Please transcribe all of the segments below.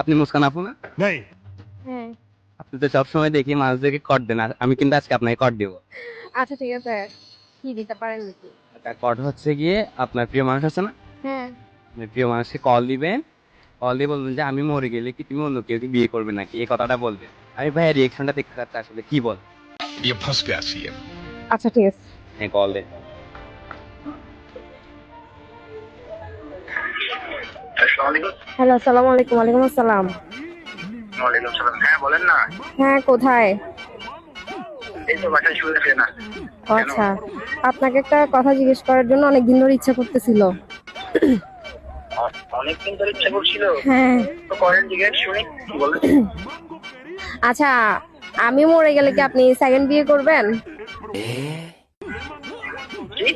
আপনি মুস্কান আপু না? नहीं। হ্যাঁ। আপনি তো সবসময় দেখি মানুষদেরকে কট দেন, আর আমি কিন্তু আজকে আপনাকে কট দিব। আচ্ছা ঠিক আছে, কি দিতে পারেন নাকি? একটা কট হচ্ছে গিয়ে আপনার প্রিয় মানুষ আছে না, হ্যাঁ। আপনি প্রিয় মানুষকে কল দিবেন, কল দিয়ে বলবেন যে আমি মরে গেলে কি তুমি অন্য কেউ বিয়ে করবে নাকি, এই কথাটা বলবেন। আমি ভাইয়া রিয়েকশনটা দেখতে চাচ্ছি আসলে কি বল। ये फंस गया सीएम। আচ্ছা ঠিক আছে। হ্যাঁ কল দে। হ্যালো, আসসালামু আলাইকুম। ওয়ালাইকুম আসসালাম। ওয়ালাইকুম সালাম। হ্যাঁ বলেন না। হ্যাঁ, কোথায়? এই তো বাসায় শুয়েছে না। ও আচ্ছা, আপনাকে একটা কথা জিজ্ঞেস করার জন্য অনেকদিন ধরে ইচ্ছা করতেছিল। অনেকদিন ধরে ইচ্ছা করছিল। হ্যাঁ। তো করেন জিজ্ঞেস শুনি কি বলেন। আচ্ছা, আমি মরে গেলে কি আপনি সেকেন্ড বিয়ে করবেন? কি?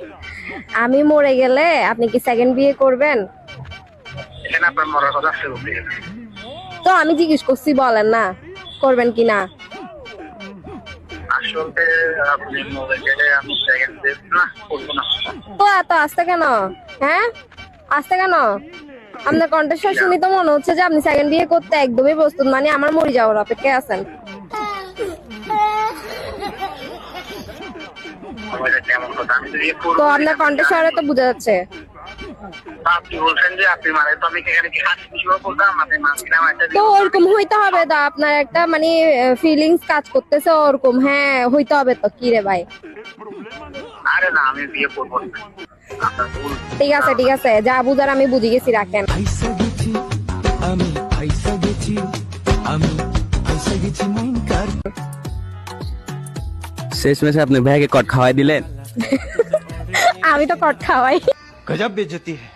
আমি মরে গেলে আপনি কি সেকেন্ড বিয়ে করবেন? এখানে আপনার মরার কথা আছে বলতে। তো আমি জিজ্ঞেস করছি, বলেন না করবেন কি না। আসলে আপনি মরে গেলে আমি সেকেন্ড ডে না করবো না। তো এত আস্তে কেন? হ্যাঁ, আস্তে কেন? আপনার কণ্ঠস্বর শুনি তো মনে হচ্ছে যে আপনি সেকেন্ড বিয়ে করতে একদমই প্রস্তুত, মানে আমার মরে যাওয়ার অপেক্ষায় আছেন। আমাদের কেমন কথা আমি তো বিয়ে করবো। তো আপনার কণ্ঠস্বরে তো বোঝা যাচ্ছে। আপনি বলছেন যে আপনি মানে তো আমি এখানে কি হাসি খুশি করতাম আপনি মাঝখানে আমার একটা তো ওরকম হইতে হবে তো, আপনার একটা মানে ফিলিংস কাজ করতেছে ওরকম। হ্যাঁ হইতে হবে তো, কি রে ভাই। আরে না আমি বিয়ে করবো না। আপনার ভুল। ঠিক আছে ঠিক আছে, যা বুঝার আমি বুঝে গেছি, রাখেন। আইসা গেছি আমি আইসা গেছি আমি আইসা গেছি মাইন কার শেষ মেশে আপনি ভাইয়াকে কট খাওয়াই দিলেন। আমি তো কট খাওয়াই। गजब बेइज्जती है।